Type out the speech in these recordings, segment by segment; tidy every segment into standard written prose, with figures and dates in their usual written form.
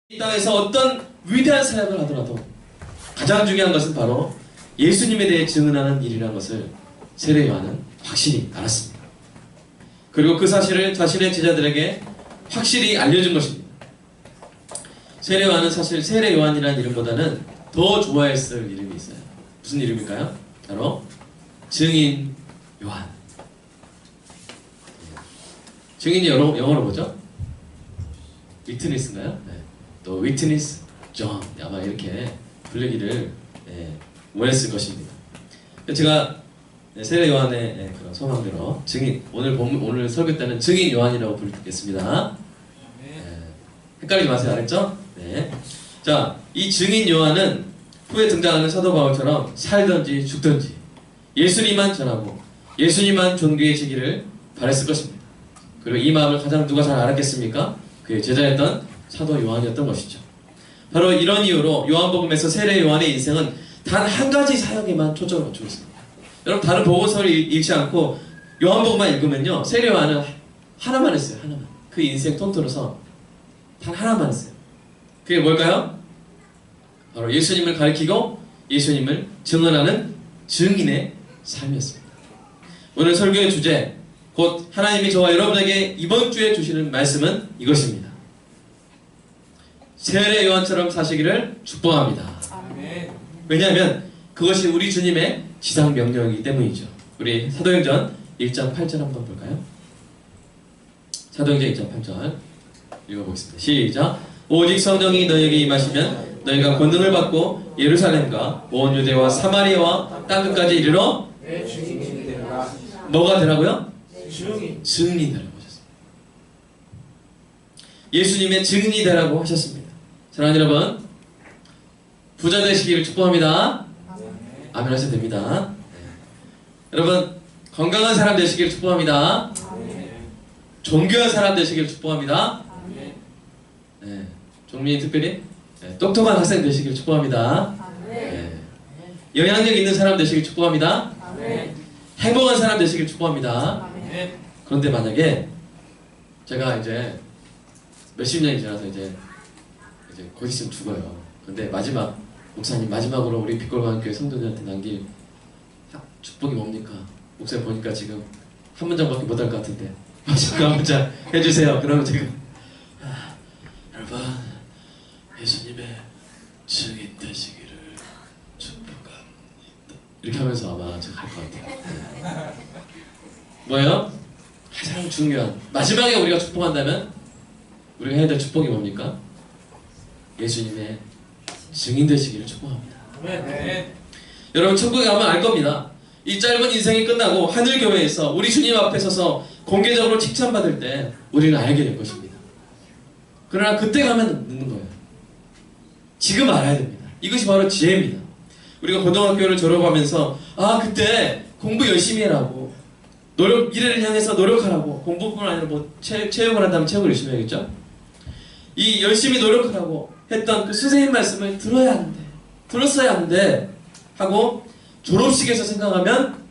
이 땅에서 어떤 위대한 사역을 하더라도 가장 중요한 것은 바로 예수님에 대해 증언하는 일이라는 것을 세례 요한은 확실히 알았습니다. 그리고 그 사실을 자신의 제자들에게 확실히 알려준 것입니다. 세례 요한은 사실 세례 요한이라는 이름보다는 더 좋아했을 이름이 있어요. 무슨 이름일까요? 바로 증인 요한. 증인이 영어로 뭐죠? 위트니스인가요? 네. 또 위트니스 존, 아마 이렇게 부르기를 원했을 것입니다. 제가 세례 요한의 그런 소망대로 증인, 오늘 설교 때는 증인 요한이라고 부르겠습니다. 헷갈리지 마세요, 알았죠? 네. 자, 이 증인 요한은 후에 등장하는 사도 바울처럼 살든지 죽든지 예수님만 전하고 예수님만 존귀해지기를 바랬을 것입니다. 그리고 이 마음을 가장 누가 잘 알았겠습니까? 그의 제자였던 사도 요한이었던 것이죠. 바로 이런 이유로 요한복음에서 세례 요한의 인생은 단 한 가지 사역에만 초점을 맞추고 있습니다. 여러분, 다른 복음서를 읽지 않고 요한복음만 읽으면요, 세례 요한은 하나만 했어요. 하나만. 그 인생 통틀어서 단 하나만 했어요. 그게 뭘까요? 바로 예수님을 가리키고 예수님을 증언하는 증인의 삶이었습니다. 오늘 설교의 주제, 곧 하나님이 저와 여러분에게 이번 주에 주시는 말씀은 이것입니다. 세례 요한처럼 사시기를 축복합니다. 왜냐하면 그것이 우리 주님의 지상 명령이기 때문이죠. 우리 사도행전 1장 8절 한번 볼까요? 사도행전 1장 8절 읽어보겠습니다. 시작. 오직 성령이 너희에게 임하시면 너희가 권능을 받고 예루살렘과 온 유대와 사마리아와 땅끝까지 이르러 뭐가 되라고요? 증인이 되라고 하셨습니다. 예수님의 증인이 되라고 하셨습니다. 사랑하는 여러분, 부자 되시기를 축복합니다. 아멘 하셔도 됩니다. 여러분, 건강한 사람 되시기를 축복합니다. 존귀한 사람 되시기를 축복합니다. 네, 종민이 특별히 똑똑한 학생 되시기를 축복합니다. 영향력 있는 사람 되시기를 축복합니다. 행복한 사람 되시기를 축복합니다. 그런데 만약에 제가 이제 몇십 년이 지나서 이제 곧 있으면 죽어요. 근데 목사님 마지막으로 우리 빛골과함교회 성도들한테 남길 축복이 뭡니까? 목사님 보니까 지금 한 문장밖에 못할 것 같은데 마지막 한 문장 해주세요. 그러면 지금 여러분, 예수님의 증인 되시기를 축복합니다. 이렇게 하면서 아마 제가 할 것 같아요. 뭐예요? 가장 중요한 마지막에 우리가 축복한다면 우리가 해야 될 축복이 뭡니까? 예수님의 증인 되시기를 축복합니다. 여러분, 천국에 가면 알 겁니다. 이 짧은 인생이 끝나고 하늘교회에서 우리 주님 앞에 서서 공개적으로 칭찬받을 때 우리는 알게 될 것입니다. 그러나 그때 가면 늦는 거예요. 지금 알아야 됩니다. 이것이 바로 지혜입니다. 우리가 고등학교를 졸업하면서 그때 공부 열심히 해라고, 미래를 향해서 노력하라고, 공부뿐만 아니라 체육을 한다면 체육을 열심히 해야겠죠? 이 열심히 노력하라고 했던 그 선생님 말씀을 들었어야 하는데 하고 졸업식에서 생각하면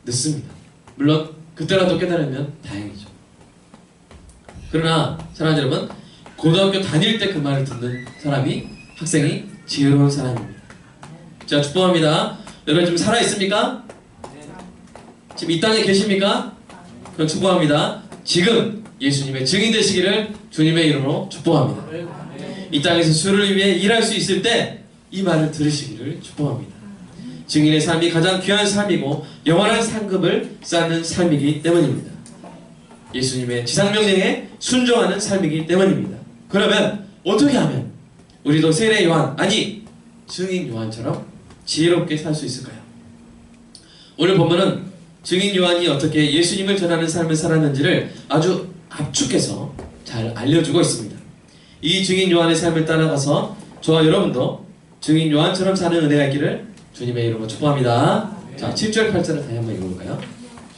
늦습니다. 물론 그때라도 깨달으면 다행이죠. 그러나 사랑하는 여러분, 고등학교 다닐 때 그 말을 듣는 학생이 지혜로운 사람입니다. 자, 축복합니다. 여러분 지금 살아있습니까? 지금 이 땅에 계십니까? 그럼 축복합니다. 지금 예수님의 증인 되시기를 주님의 이름으로 축복합니다. 이 땅에서 주를 위해 일할 수 있을 때 이 말을 들으시기를 축복합니다. 증인의 삶이 가장 귀한 삶이고 영원한 상급을 쌓는 삶이기 때문입니다. 예수님의 지상명령에 순종하는 삶이기 때문입니다. 그러면 어떻게 하면 우리도 세례 요한, 아니 증인 요한처럼 지혜롭게 살 수 있을까요? 오늘 본문은 증인 요한이 어떻게 예수님을 전하는 삶을 살았는지를 아주 압축해서 잘 알려주고 있습니다. 이 증인 요한의 삶을 따라가서 저와 여러분도 증인 요한처럼 사는 은혜가 있기를 주님의 이름으로 축복합니다. 자, 7절 8절을 다시 한번 읽어볼까요?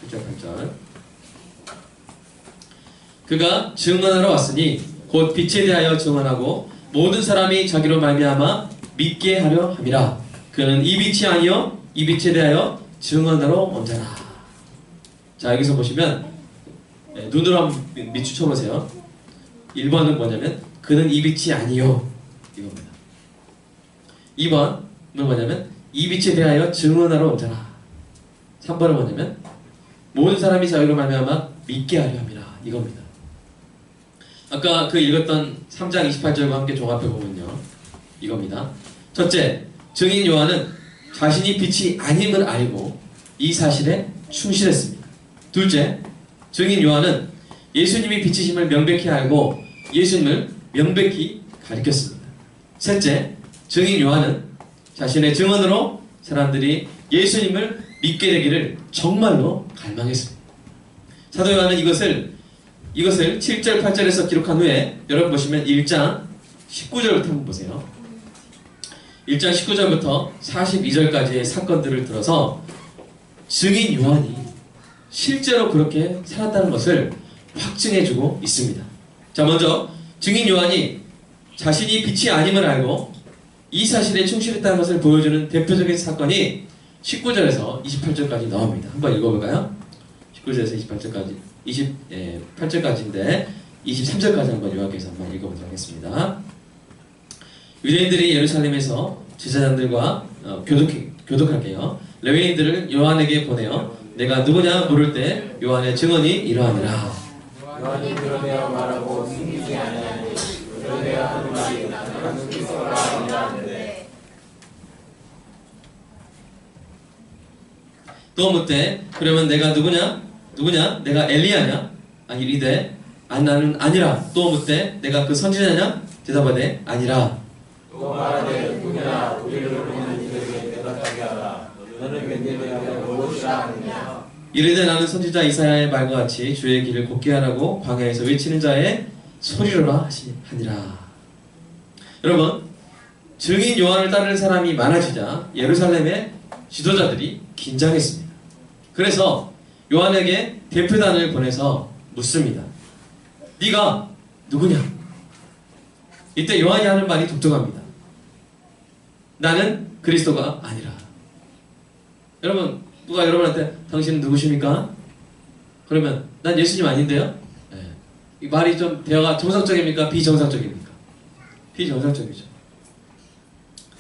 7절 8절. 그가 증언하러 왔으니 곧 빛에 대하여 증언하고 모든 사람이 자기로 말미암아 믿게 하려 함이라. 그는 이 빛이 아니요 이 빛에 대하여 증언하러 온 자라. 자, 여기서 보시면 눈으로 한번 밑추쳐 보세요. 1번은 뭐냐면 그는 이 빛이 아니요. 이겁니다. 2번은 뭐냐면 이 빛에 대하여 증언하러 온 자라. 3번은 뭐냐면 모든 사람이 자기로 말미암아 믿게 하려 함이라. 이겁니다. 아까 그 읽었던 3장 28절과 함께 종합해 보면요, 이겁니다. 첫째, 증인 요한은 자신이 빛이 아님을 알고 이 사실에 충실했습니다. 둘째, 증인 요한은 예수님이 빛이심을 명백히 알고 예수님을 명백히 가리켰습니다. 셋째, 증인 요한은 자신의 증언으로 사람들이 예수님을 믿게 되기를 정말로 갈망했습니다. 사도 요한은 이것을 7절, 8절에서 기록한 후에 여러분 보시면 1장 19절부터 한번 보세요. 1장 19절부터 42절까지의 사건들을 들어서 증인 요한이 실제로 그렇게 살았다는 것을 확증해주고 있습니다. 자, 먼저 증인 요한이 자신이 빛이 아님을 알고 이 사실에 충실했다는 것을 보여주는 대표적인 사건이 19절에서 28절까지 나옵니다. 한번 읽어볼까요? 19절에서 28절까지 28절까지인데 23절까지 한번 요약해서 한번 읽어보도록 하겠습니다. 유대인들이 예루살렘에서 제사장들과 교독할게요. 레위인들을 요한에게 보내어 내가 누구냐 물을 때 요한의 증언이 이러하니라. 요한이 그러되어 말하고 숨기지 아니하니 그러되어 하는 말이 나는 그리스도가 아니라 하는데. 또 묻되 그러면 내가 누구냐 내가 엘리야냐? 아니 이르되 나는 아니라. 또 묻되 내가 그 선지자냐? 대답하되 아니라. 또 말하되 누구냐 우리를 보는 이들에게 대답하게 하라. 너는 웬일이냐 무엇이라 하느냐. 이르되 나는 선지자 이사야의 말과 같이 주의 길을 곱게 하라고 광야에서 외치는 자의 소리로라 하니라. 여러분, 증인 요한을 따르는 사람이 많아지자 예루살렘의 지도자들이 긴장했습니다. 그래서 요한에게 대표단을 보내서 묻습니다. 네가 누구냐? 이때 요한이 하는 말이 독특합니다. 나는 그리스도가 아니라. 여러분, 누가 여러분한테 당신은 누구십니까? 그러면 난 예수님 아닌데요? 네. 이 말이 좀 대화가 정상적입니까? 비정상적입니까? 비정상적이죠.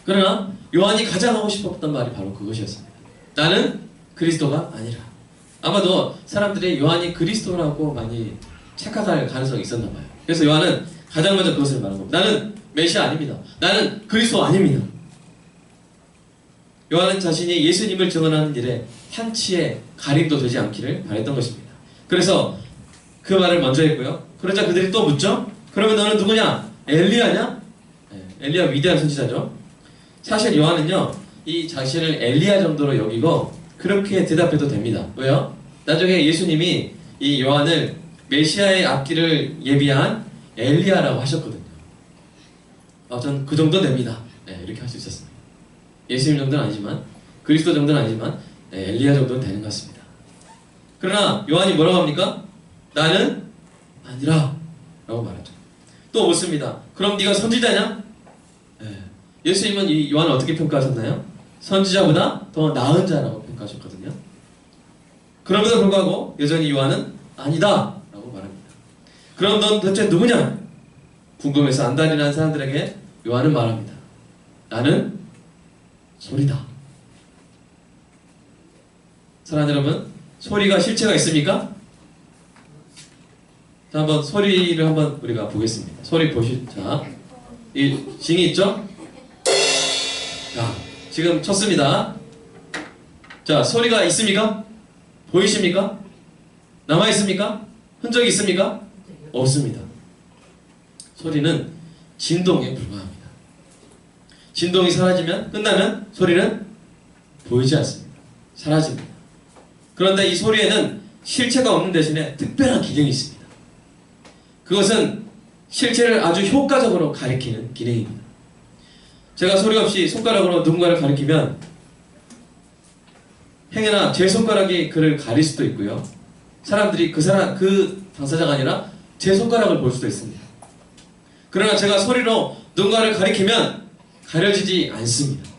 그러나 요한이 가장 하고 싶었던 말이 바로 그것이었습니다. 나는 그리스도가 아니라. 아마도 사람들이 요한이 그리스도라고 많이 착각할 가능성이 있었나 봐요. 그래서 요한은 가장 먼저 그것을 말한 겁니다. 나는 메시아 아닙니다. 나는 그리스도 아닙니다. 요한은 자신이 예수님을 증언하는 일에 한치의 가림도 되지 않기를 바랬던 것입니다. 그래서 그 말을 먼저 했고요. 그러자 그들이 또 묻죠. 그러면 너는 누구냐? 엘리야냐? 네, 엘리야 위대한 선지자죠. 사실 요한은요, 이 자신을 엘리야 정도로 여기고 그렇게 대답해도 됩니다. 왜요? 나중에 예수님이 이 요한을 메시아의 앞길을 예비한 엘리야라고 하셨거든요. 전 그 정도 됩니다. 네, 이렇게 할 수 있었습니다. 예수님 정도는 아니지만, 그리스도 정도는 아니지만 엘리야 정도는 되는 것 같습니다. 그러나 요한이 뭐라고 합니까? 나는 아니라 라고 말하죠. 또 묻습니다. 그럼 네가 선지자냐? 네. 예수님은 이 요한을 어떻게 평가하셨나요? 선지자보다 더 나은 자라고 평가하셨거든요. 그럼에도 불구하고 여전히 요한은 아니다 라고 말합니다. 그럼 넌 도대체 누구냐? 궁금해서 안달이 난 사람들에게 요한은 말합니다. 나는 소리다. 사랑하는 여러분, 소리가 실체가 있습니까? 자, 한번 소리를 한번 우리가 보겠습니다. 소리 보시자. 이 징이 있죠? 자, 지금 쳤습니다. 자, 소리가 있습니까? 보이십니까? 남아있습니까? 흔적이 있습니까? 없습니다. 소리는 진동에 불과합니다. 진동이 사라지면, 끝나면 소리는 보이지 않습니다. 사라집니다. 그런데 이 소리에는 실체가 없는 대신에 특별한 기능이 있습니다. 그것은 실체를 아주 효과적으로 가리키는 기능입니다. 제가 소리 없이 손가락으로 누군가를 가리키면 행여나 제 손가락이 그를 가릴 수도 있고요. 사람들이 그 당사자가 아니라 제 손가락을 볼 수도 있습니다. 그러나 제가 소리로 누군가를 가리키면 가려지지 않습니다.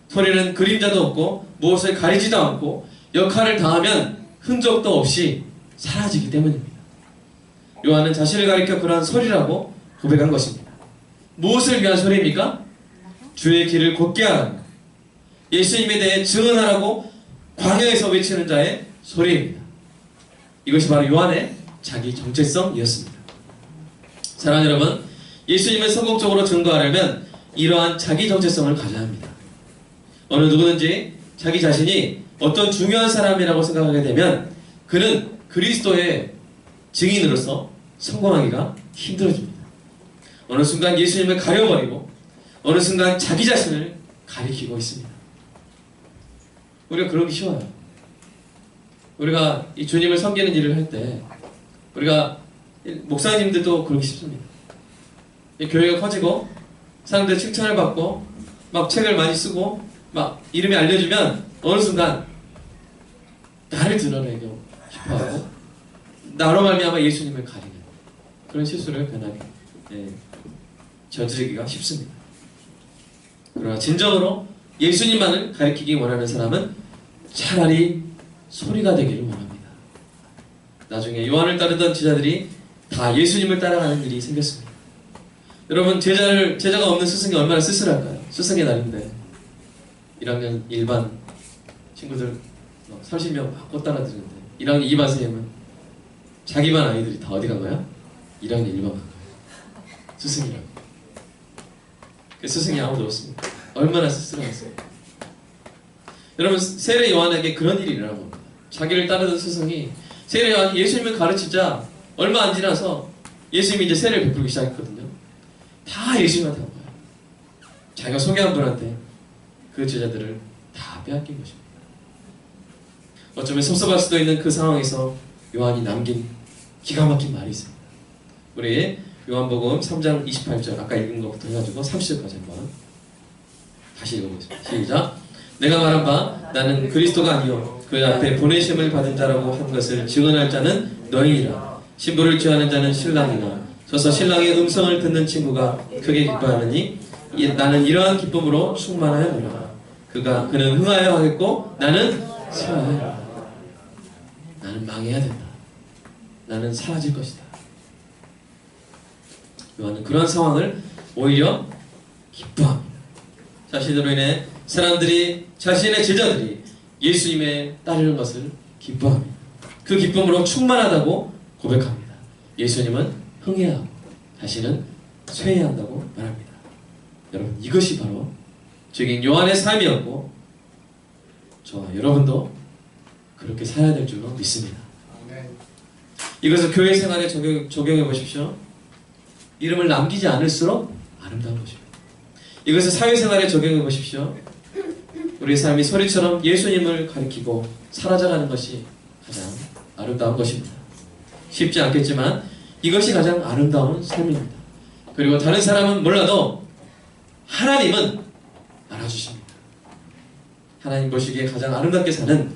소리는 그림자도 없고 무엇을 가리지도 않고 역할을 다하면 흔적도 없이 사라지기 때문입니다. 요한은 자신을 가리켜 그러한 소리라고 고백한 것입니다. 무엇을 위한 소리입니까? 주의 길을 곧게 하라. 예수님에 대해 증언하라고 광야에서 외치는 자의 소리입니다. 이것이 바로 요한의 자기 정체성이었습니다. 사랑하는 여러분, 예수님을 성공적으로 증거하려면 이러한 자기 정체성을 가져야 합니다. 어느 누구든지 자기 자신이 어떤 중요한 사람이라고 생각하게 되면 그는 그리스도의 증인으로서 성공하기가 힘들어집니다. 어느 순간 예수님을 가려버리고 어느 순간 자기 자신을 가리키고 있습니다. 우리가 그러기 쉬워요. 우리가 이 주님을 섬기는 일을 할 때 우리가 목사님들도 그러기 쉽습니다. 이 교회가 커지고 사람들 칭찬을 받고 막 책을 많이 쓰고 막 이름이 알려지면 어느 순간 나를 드러내고 싶어하고 나로 말미암아 예수님을 가리는 그런 실수를 변하게 저지르기가 쉽습니다. 그러나 진정으로 예수님만을 가리키기 원하는 사람은 차라리 소리가 되기를 원합니다. 나중에 요한을 따르던 제자들이 다 예수님을 따라가는 일이 생겼습니다. 여러분, 제자가 없는 스승이 얼마나 쓸쓸할까요? 스승의 날인데 1학년 일반 친구들 30명 바꿔 따라드는데 1학년 2반 선생님은 자기 반 아이들이 다 어디 간 거야? 1학년 1반 간 거야. 스승이라고. 그 스승이 아무도 없습니다. 얼마나 쓸쓸하겠어요. 여러분, 세례 요한에게 그런 일이 일어난 겁니다. 자기를 따르던 스승이 세례 요한이 예수님을 가르치자 얼마 안 지나서 예수님이 이제 세례를 베풀기 시작했거든요. 다 예수님한테 한 거예요. 자기가 소개한 분한테 그 제자들을 다 빼앗긴 것입니다. 어쩌면 섭섭할 수도 있는 그 상황에서 요한이 남긴 기가 막힌 말이 있습니다. 우리 요한복음 3장 28절 아까 읽은 것부터 해가지고 30절까지 한번 다시 읽어보겠습니다. 시작. 내가 말한 바 나는 그리스도가 아니요 그 앞에 보내심을 받은 자라고 한 것을 증언할 자는 너희니라. 신부를 취하는 자는 신랑이나 서서 신랑의 음성을 듣는 친구가 크게 기뻐하느니 나는 이러한 기쁨으로 충만하였노라. 그는 흥하여 하겠고 나는 쇠하여야 한다. 나는 망해야 된다. 나는 사라질 것이다. 요한은 그러한 상황을 오히려 기뻐합니다. 자신으로 인해 사람들이 자신의 제자들이 예수님에 따르는 것을 기뻐합니다. 그 기쁨으로 충만하다고 고백합니다. 예수님은 흥해야 하고 자신은 쇠해야 한다고 말합니다. 여러분, 이것이 바로 죄인 요한의 삶이었고 저와 여러분도 그렇게 살아야 될 줄로 믿습니다. 이것을 교회 생활에 적용해 보십시오. 이름을 남기지 않을수록 아름다운 것입니다. 이것을 사회생활에 적용해 보십시오. 우리의 삶이 소리처럼 예수님을 가리키고 사라져가는 것이 가장 아름다운 것입니다. 쉽지 않겠지만 이것이 가장 아름다운 삶입니다. 그리고 다른 사람은 몰라도 하나님은 알아주십니다. 하나님 보시기에 가장 아름답게 사는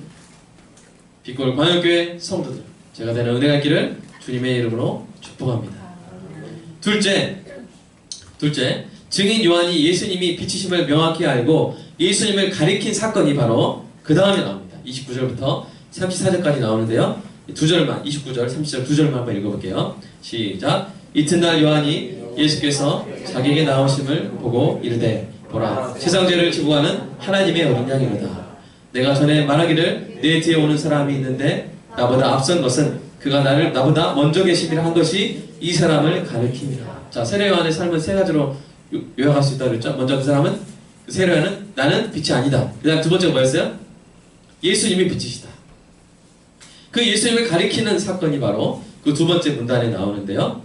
빛골 광역교회 성도들 제가 되는 은혜가 있기를 주님의 이름으로 축복합니다. 둘째, 증인 요한이 예수님이 빛이심을 명확히 알고 예수님을 가리킨 사건이 바로 그 다음에 나옵니다. 29절부터 34절까지 나오는데요. 29절, 30절 2절만 한번 읽어볼게요. 시작. 이튿날 요한이 예수께서 자기에게 나오심을 보고 이르되 보라, 세상 죄를 지고 가는 하나님의 어린 양이로다. 내가 전에 말하기를 내 뒤에 오는 사람이 있는데 나보다 앞선 것은 그가 나보다 먼저 계심이라 한 것이 이 사람을 가리킵니다. 자, 세례 요한의 삶은 세 가지로 요약할 수 있다고 그랬죠. 먼저 그 사람은, 그 세례 요한은 나는 빛이 아니다. 그 다음 두 번째가 뭐였어요? 예수님이 빛이시다. 그 예수님을 가리키는 사건이 바로 그 두 번째 문단에 나오는데요.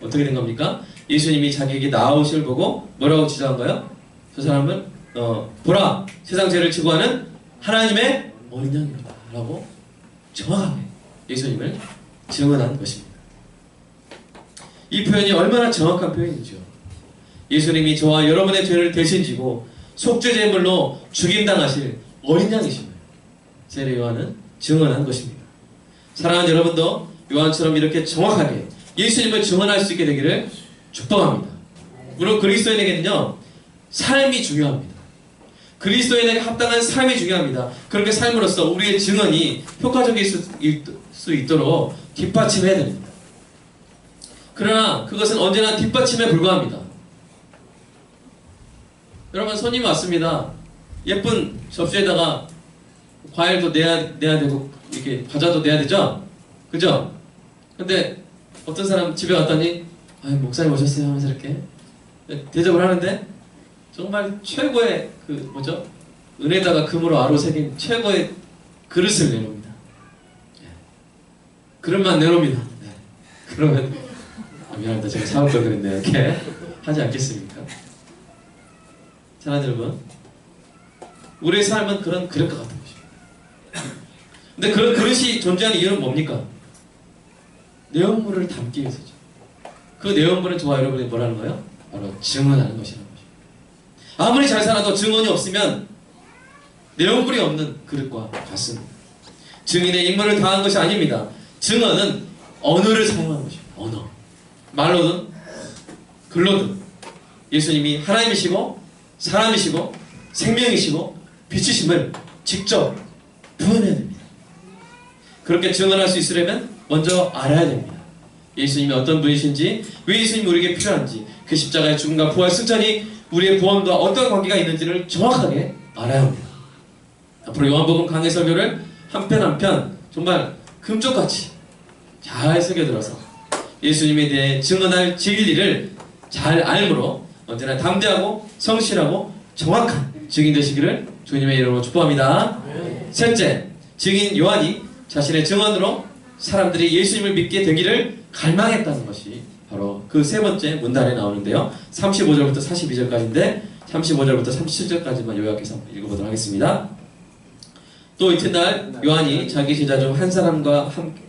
어떻게 된 겁니까? 예수님이 자기에게 나오심을 보고 뭐라고 지적한 거예요? 저 사람은 보라, 세상 죄를 지고 하는 하나님의 어린 양이다 라고 정확하게 예수님을 증언한 것입니다. 이 표현이 얼마나 정확한 표현이죠. 예수님이 저와 여러분의 죄를 대신 지고 속죄제물로 죽임당하실 어린 양이십니다. 세례 요한은 증언한 것입니다. 사랑하는 여러분도 요한처럼 이렇게 정확하게 예수님을 증언할 수 있게 되기를 축복합니다. 물론 그리스도인에게는요, 삶이 중요합니다. 그리스도인에게 합당한 삶이 중요합니다. 그렇게 삶으로써 우리의 증언이 효과적일 수 있도록 뒷받침해야 됩니다. 그러나 그것은 언제나 뒷받침에 불과합니다. 여러분, 손님이 왔습니다. 예쁜 접시에다가 과일도 내야 되고 이렇게 과자도 내야 되죠? 그죠? 근데 어떤 사람 집에 왔더니 목사님 오셨어요 하면서 이렇게 대접을 하는데 정말 최고의 그 뭐죠? 은에다가 금으로 아로 새긴 최고의 그릇을 내놓습니다. 그릇만 내놓습니다. 그러면 미안합니다. 제가 사올 걸 그랬네요. 이렇게 하지 않겠습니까? 사랑하는 여러분, 우리의 삶은 그런 그릇과 같은 것입니다. 근데 그런 그릇이 존재하는 이유는 뭡니까? 내용물을 담기 위해서죠. 그 내용물은 저와 여러분이 뭐라는 거예요? 바로 증언하는 것이라는 거죠. 아무리 잘 살아도 증언이 없으면 내용물이 없는 그릇과 같습니다. 증인의 임무를 다한 것이 아닙니다. 증언은 언어를 사용하는 것입니다. 언어. 말로든 글로든 예수님이 하나님이시고 사람이시고 생명이시고 빛이심을 직접 표현해야 됩니다. 그렇게 증언할 수 있으려면 먼저 알아야 됩니다. 예수님이 어떤 분이신지, 왜 예수님이 우리에게 필요한지, 그 십자가의 죽음과 부활 승천이 우리의 구원과 어떤 관계가 있는지를 정확하게 알아야 합니다. 앞으로 요한복음 강해 설교를 한 편 한 편 정말 금쪽같이 잘 새겨들어서 예수님에 대해 증언할 진리를 잘 알므로 언제나 담대하고 성실하고 정확한 증인 되시기를 주님의 이름으로 축복합니다. 셋째, 증인 요한이 자신의 증언으로 사람들이 예수님을 믿게 되기를 갈망했다는 것이 바로 그 세 번째 문단에 나오는데요. 35절부터 42절까지인데 35절부터 37절까지만 요약해서 읽어보도록 하겠습니다. 또 이튿날 요한이 자기 제자 중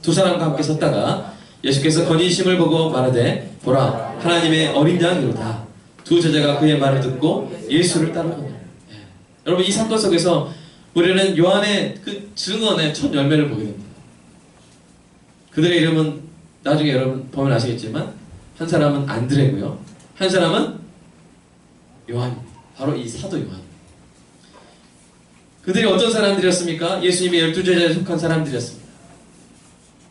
두 사람과 함께 섰다가 예수께서 거니심을 보고 말하되 보라 하나님의 어린 양이로다. 두 제자가 그의 말을 듣고 예수를 따르거늘. 여러분, 이 사건 속에서 우리는 요한의 그 증언의 첫 열매를 보게 됩니다. 그들의 이름은 나중에 여러분 보면 아시겠지만 한 사람은 안드레고요, 한 사람은 요한입니다. 바로 이 사도 요한. 그들이 어떤 사람들이었습니까? 예수님의 12제자에 속한 사람들이었습니다.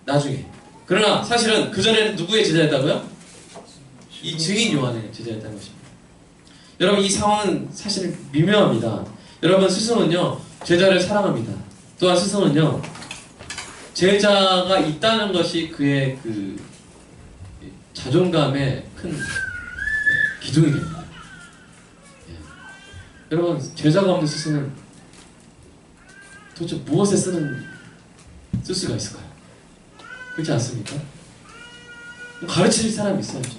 나중에. 그러나 사실은 그전에는 누구의 제자였다고요? 이 증인 요한의 제자였다는 것입니다. 여러분, 이 상황은 사실 미묘합니다. 여러분, 스승은요 제자를 사랑합니다. 또한 스승은요 제자가 있다는 것이 그의 그 자존감의 큰 기둥이 됩니다. 여러분, 제자가 없는 스승은 도대체 무엇에 쓸 수가 있을까요? 그렇지 않습니까? 가르칠 사람이 있어야죠.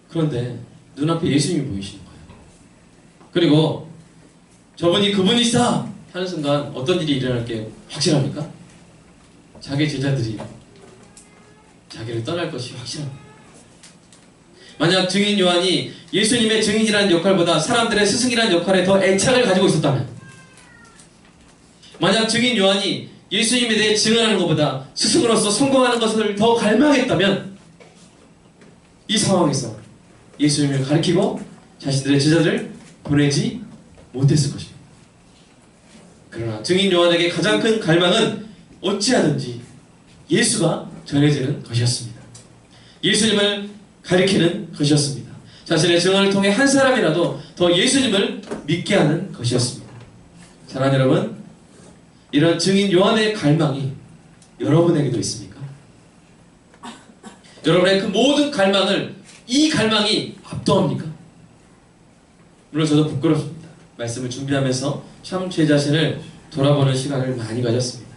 그런데 눈앞에 예수님이 보이시는 거예요. 그리고 저분이 그분이시다 하는 순간 어떤 일이 일어날 게 확실합니까? 자기 제자들이 자기를 떠날 것이 확실합니다. 만약 증인 요한이 예수님의 증인이라는 역할보다 사람들의 스승이라는 역할에 더 애착을 가지고 있었다면, 만약 증인 요한이 예수님에 대해 증언하는 것보다 스승으로서 성공하는 것을 더 갈망했다면 이 상황에서 예수님을 가리키고 자신들의 제자들을 보내지 못했을 것입니다. 그러나 증인 요한에게 가장 큰 갈망은 어찌하든지 예수가 전해지는 것이었습니다. 예수님을 가리키는 것이었습니다. 자신의 증언을 통해 한 사람이라도 더 예수님을 믿게 하는 것이었습니다. 사랑하는 여러분, 이런 증인 요한의 갈망이 여러분에게도 있습니까? 여러분의 그 모든 갈망을 이 갈망이 압도합니까? 물론 저도 부끄럽습니다. 말씀을 준비하면서 참 제 자신을 돌아보는 시간을 많이 가졌습니다.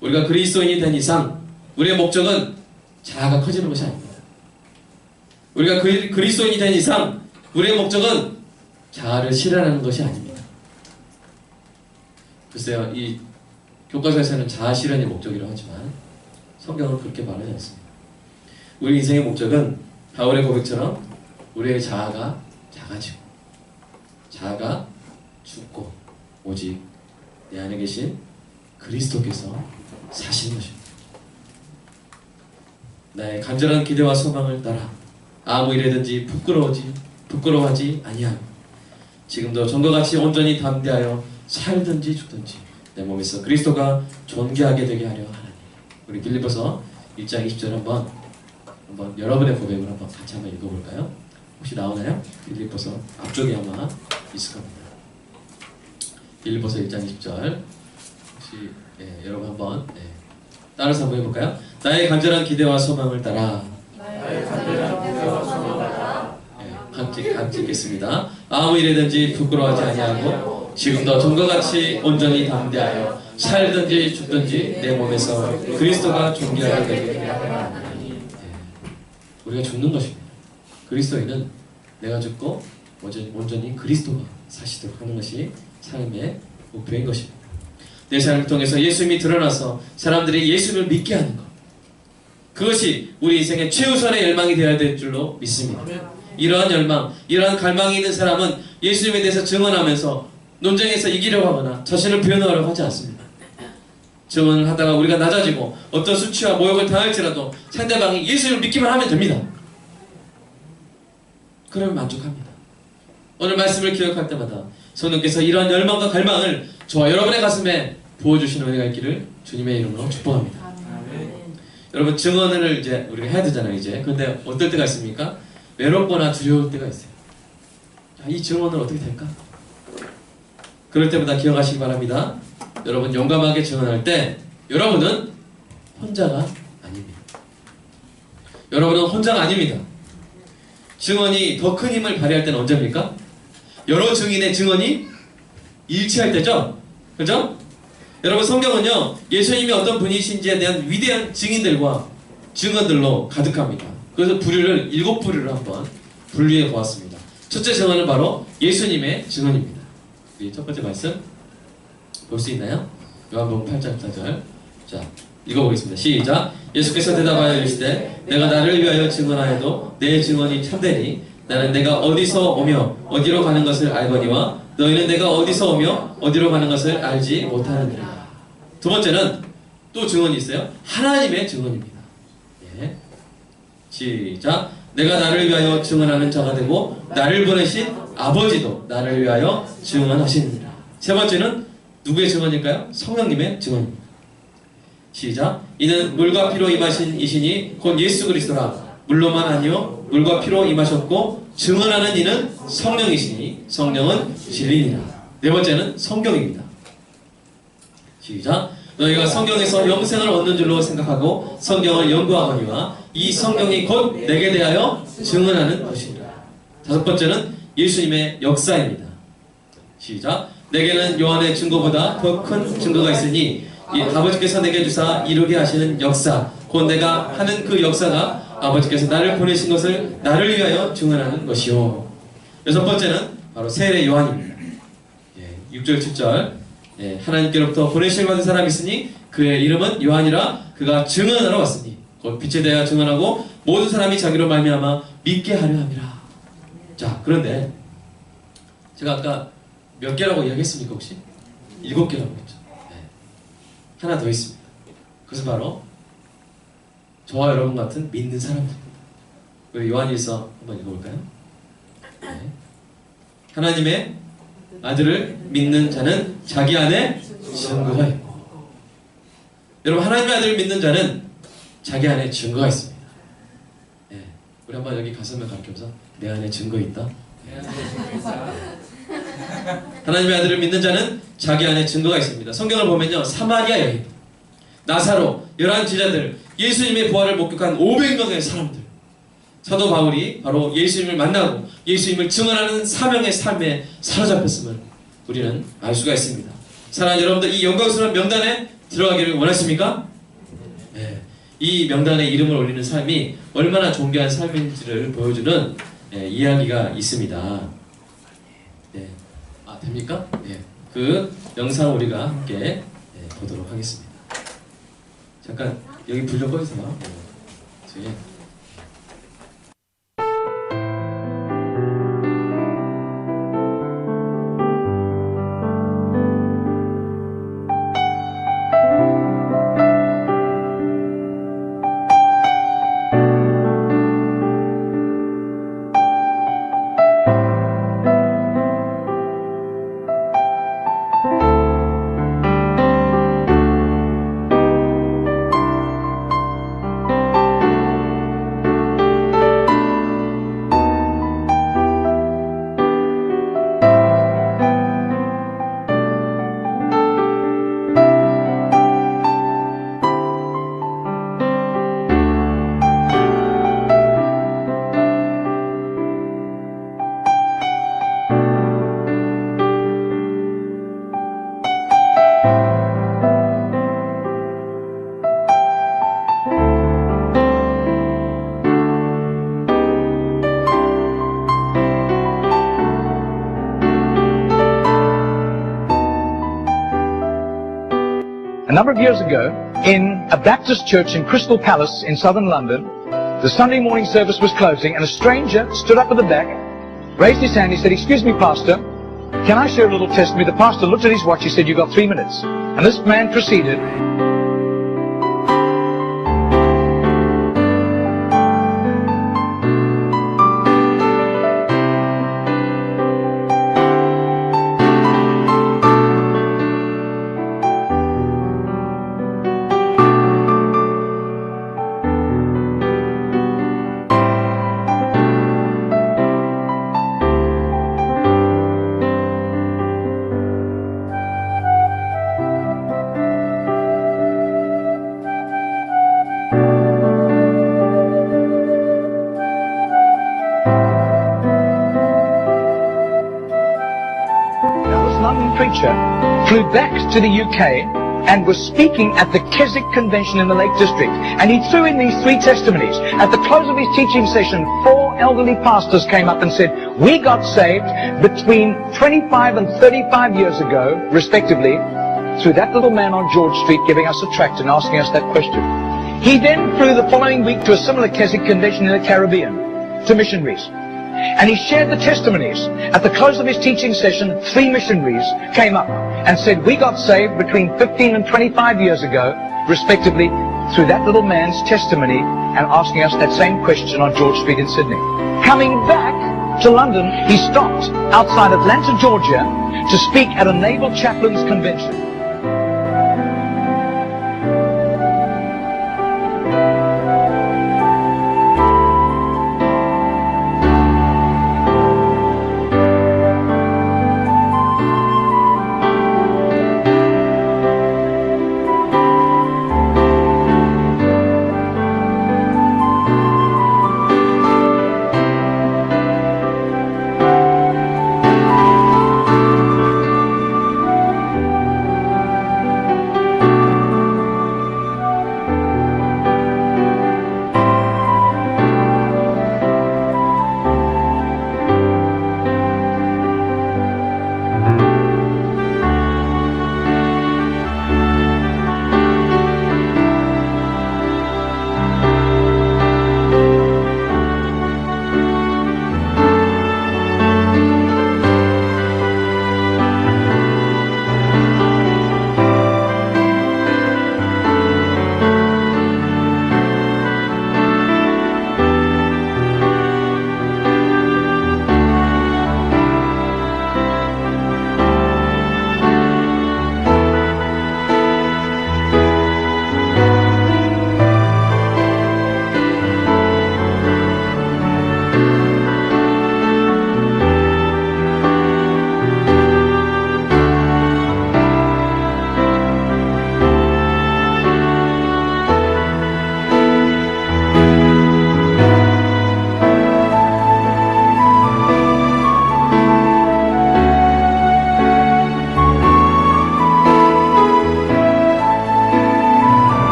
우리가 그리스도인이 된 이상 우리의 목적은 자아가 커지는 것이 아닙니다. 우리가 그리스도인이 된 이상 우리의 목적은 자아를 실현하는 것이 아닙니다. 글쎄요, 이 교과서에서는 자아 실현이 목적이라고 하지만 성경은 그렇게 말하지 않습니다. 우리 인생의 목적은 바울의 고백처럼 우리의 자아가 작아지고 자아가 죽고 오직 내 안에 계신 그리스도께서 사시는 것입니다. 나의 간절한 기대와 소망을 따라 아무 일에든지 부끄러워하지 아니하고 지금도 전과 같이 온전히 담대하여 살든지 죽든지 내 몸에서 그리스도가 존귀하게 되게 하려 하나니 우리 빌립보서 1장 20절 한번 여러분의 고백을 한번 같이 한번 읽어볼까요? 혹시 나오나요? 빌립보서 앞쪽에 아마 있을 겁니다. 빌립보서 1장 20절 혹시 여러분 한번 따라서 한번 해볼까요? 나의 간절한 기대와 소망을 따라 같이 읽겠습니다. 아무 일에든지 부끄러워하지 아니하고 지금도 전과 같이 온전히 담대하여 살든지 죽든지 내 몸에서 그리스도가 존귀하게 되게 하나니. 우리가 죽는 것입니다. 그리스도인은 내가 죽고 온전히 그리스도가 사시도록 하는 것이 삶의 목표인 것입니다. 내 삶을 통해서 예수님이 드러나서 사람들이 예수님을 믿게 하는 것, 그것이 우리 인생의 최우선의 열망이 되어야 될 줄로 믿습니다. 이러한 열망, 이러한 갈망이 있는 사람은 예수님에 대해서 증언하면서 논쟁에서 이기려고 하거나 자신을 표현하려고 하지 않습니다. 증언을 하다가 우리가 낮아지고 어떤 수치와 모욕을 당할지라도 상대방이 예수님을 믿기만 하면 됩니다. 그러면 만족합니다. 오늘 말씀을 기억할 때마다 성령께서 이러한 열망과 갈망을 저와 여러분의 가슴에 부어주시는 은혜가 있기를 주님의 이름으로 축복합니다. 여러분, 증언을 이제 우리가 해야 되잖아요. 근데 어떨 때가 있습니까? 외롭거나 두려울 때가 있어요. 이 증언은 어떻게 될까? 그럴 때마다 기억하시기 바랍니다. 여러분, 용감하게 증언할 때 여러분은 혼자가 아닙니다. 여러분은 혼자가 아닙니다. 증언이 더 큰 힘을 발휘할 때는 언제입니까? 여러 증인의 증언이 일치할 때죠? 그죠? 여러분, 성경은요, 예수님이 어떤 분이신지에 대한 위대한 증인들과 증언들로 가득합니다. 그래서 부류를 7부류를 한번 분류해 보았습니다. 첫째 증언은 바로 예수님의 증언입니다. 우리 첫 번째 말씀 볼 수 있나요? 요한복음 8장 4절. 자, 읽어보겠습니다. 시작. 예수께서 대답하여 이르시되 내가 나를 위하여 증언하여도 내 증언이 참되니 나는 내가 어디서 오며 어디로 가는 것을 알거니와 너희는 내가 어디서 오며 어디로 가는 것을 알지 못하느니라. 두 번째는 또 증언이 있어요. 하나님의 증언입니다. 예. 시작. 내가 나를 위하여 증언하는 자가 되고 나를 보내신 아버지도 나를 위하여 증언하시느니라. 세 번째는 누구의 증언일까요? 성령님의 증언입니다. 시작. 이는 물과 피로 임하신 이시니 곧 예수 그리스도라. 물로만 아니요 물과 피로 임하셨고 증언하는 이는 성령이시니 성령은 진리니라. 네 번째는 성경입니다. 시작. 너희가 성경에서 영생을 얻는 줄로 생각하고 성경을 연구하거니와 이 성경이 곧 내게 대하여 증언하는 것이니라. 다섯 번째는 예수님의 역사입니다. 시작. 내게는 요한의 증거보다 더 큰 증거가 있으니 아버지께서 내게 주사 이루게 하시는 역사, 곧 내가 하는 그 역사가 아버지께서 나를 보내신 것을 나를 위하여 증언하는 것이요. 여섯 번째는 바로 세례 요한입니다. 6절 7절. 하나님께로부터 보내실 받은 사람이 있으니 그의 이름은 요한이라. 그가 증언하러 왔으니 곧 빛에 대하여 증언하고 모든 사람이 자기로 말미암아 믿게 하려 함이라. 자, 그런데 제가 아까 몇 개라고 이야기했습니까? 혹시? 7개라고 했죠. 하나 더 있습니다. 그것은 바로 저와 여러분 같은 믿는 사람들입니다. 우리 요한일서 한번 읽어볼까요? 하나님의 아들을 믿는 자는 자기 안에 증거가 있고. 여러분, 하나님의 아들을 믿는 자는 자기 안에 증거가 있습니다. 우리 한번 여기 가슴을 가리켜서 내 안에 증거 있다. 하나님의 아들을 믿는 자는 자기 안에 증거가 있습니다. 성경을 보면요, 사마리아 여인, 나사로, 11 제자들, 예수님의 부활을 목격한 500명의 사람들, 사도 바울이 바로 예수님을 만나고 예수님을 증언하는 사명의 삶에 사로잡혔음을 우리는 알 수가 있습니다. 사랑하는 여러분들, 이 영광스러운 명단에 들어가기를 원하십니까? 이 명단에 이름을 올리는 삶이 얼마나 존귀한 삶인지를 보여주는 이야기가 있습니다. 됩니까? 그 영상 우리가 함께 보도록 하겠습니다. 잠깐 여기 불 좀 꺼주세요. A number of years ago, in a Baptist church in Crystal Palace in southern London, the Sunday morning service was closing and a stranger stood up at the back, raised his hand, he said, "Excuse me, Pastor, can I share a little testimony?" The pastor looked at his watch, he said, "You've got 3 minutes." And this man proceeded. Preacher flew back to the UK and was speaking at the Keswick Convention in the Lake District, and he threw in these 3 testimonies. At the close of his teaching session, 4 elderly pastors came up and said, "We got saved between 25 and 35 years ago, respectively, through that little man on George Street giving us a tract and asking us that question." He then flew the following week to a similar Keswick Convention in the Caribbean, to missionaries. And he shared the testimonies. At the close of his teaching session, 3 missionaries came up and said, "We got saved between 15 and 25 years ago, respectively, through that little man's testimony and asking us that same question on George Street in Sydney." Coming back to London, he stopped outside Atlanta, Georgia, to speak at a naval chaplains convention.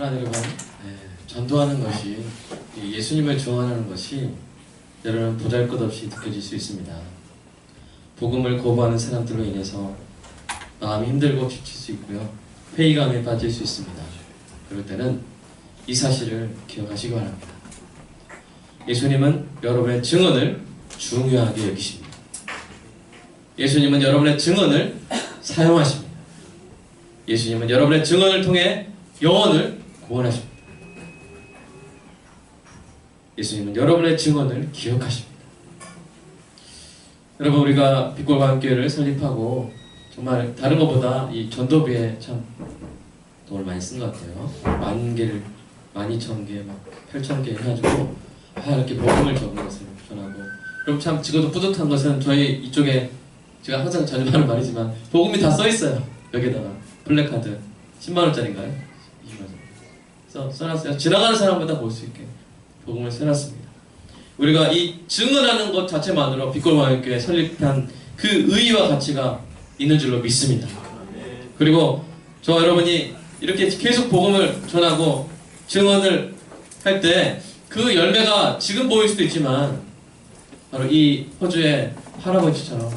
사랑하는 여러분, 전도하는 것이, 예수님을 중원하는 것이 여러분 보잘것없이 느껴질 수 있습니다. 복음을 거부하는 사람들로 인해서 마음이 힘들고 지칠 수 있고요, 회의감에 빠질 수 있습니다. 그럴 때는 이 사실을 기억하시기 바랍니다. 예수님은 여러분의 증언을 중요하게 여기십니다. 예수님은 여러분의 증언을 사용하십니다. 예수님은 여러분의 증언을 통해 영혼을 구원하십니다. 예수님은 여러분의 증언을 기억하십니다. 여러분, 우리가 빛골과 함께를 설립하고 정말 다른 것보다 이 전도비에 참 돈을 많이 쓴 것 같아요. 10,000개를 12,000개, 막 8,000개 해가지고 이렇게 복음을 적은 것을 전하고. 그럼 참 지금도 뿌듯한 것은 저희 이쪽에 제가 항상 자주 하는 말이지만 복음이 다 써 있어요. 여기다가 플래카드 10만 원짜리인가요? 20만 원. 써놨어요. 지나가는 사람마다 볼 수 있게 복음을 써놨습니다. 우리가 이 증언하는 것 자체만으로 빛골마을교회 설립한 그 의의와 가치가 있는 줄로 믿습니다. 그리고 저와 여러분이 이렇게 계속 복음을 전하고 증언을 할 때 그 열매가 지금 보일 수도 있지만 바로 이 호주의 할아버지처럼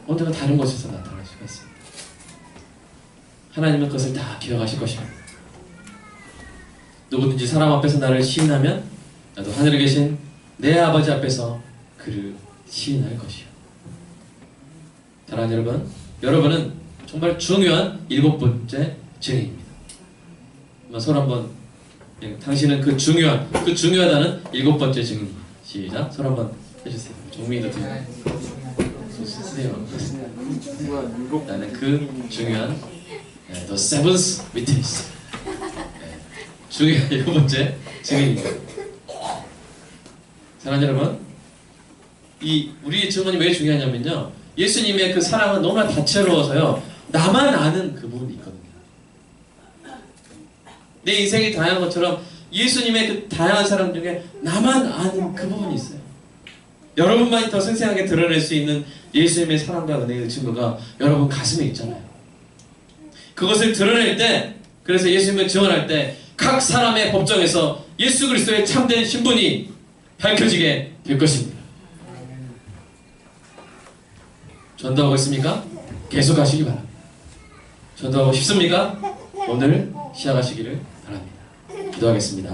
언젠가 다른 곳에서 나타날 수가 있습니다. 하나님은 그것을 다 기억하실 것입니다. 누구든지 사람 앞에서 나를 시인하면 나도 하늘에 계신 내 아버지 앞에서 그를 시인할 것이요. 사랑하는 여러분, 여러분은 정말 중요한 7번째 증인입니다. 한번 손 한번, 당신은 그 중요하다는 7번째 증인입니다. 시작, 손 한번 해주세요. 종민이도 쓰세요. 나는 그 중요한 The Seventh Witness, 중요한 7번째 증인입니다. 사랑하는 여러분, 이 우리의 증언이 왜 중요하냐면요, 예수님의 그 사랑은 너무나 다채로워서요, 나만 아는 그 부분이 있거든요. 내 인생이 다양한 것처럼 예수님의 그 다양한 사랑 중에 나만 아는 그 부분이 있어요. 여러분만이 더 생생하게 드러낼 수 있는 예수님의 사랑과 은혜의 증거가 여러분 가슴에 있잖아요. 그것을 드러낼 때, 그래서 예수님을 증언할 때 각 사람의 법정에서 예수 그리스도의 참된 신분이 밝혀지게 될 것입니다. 전도하고 있습니까? 계속 하시기 바랍니다. 전도하고 싶습니까? 오늘 시작하시기를 바랍니다. 기도하겠습니다.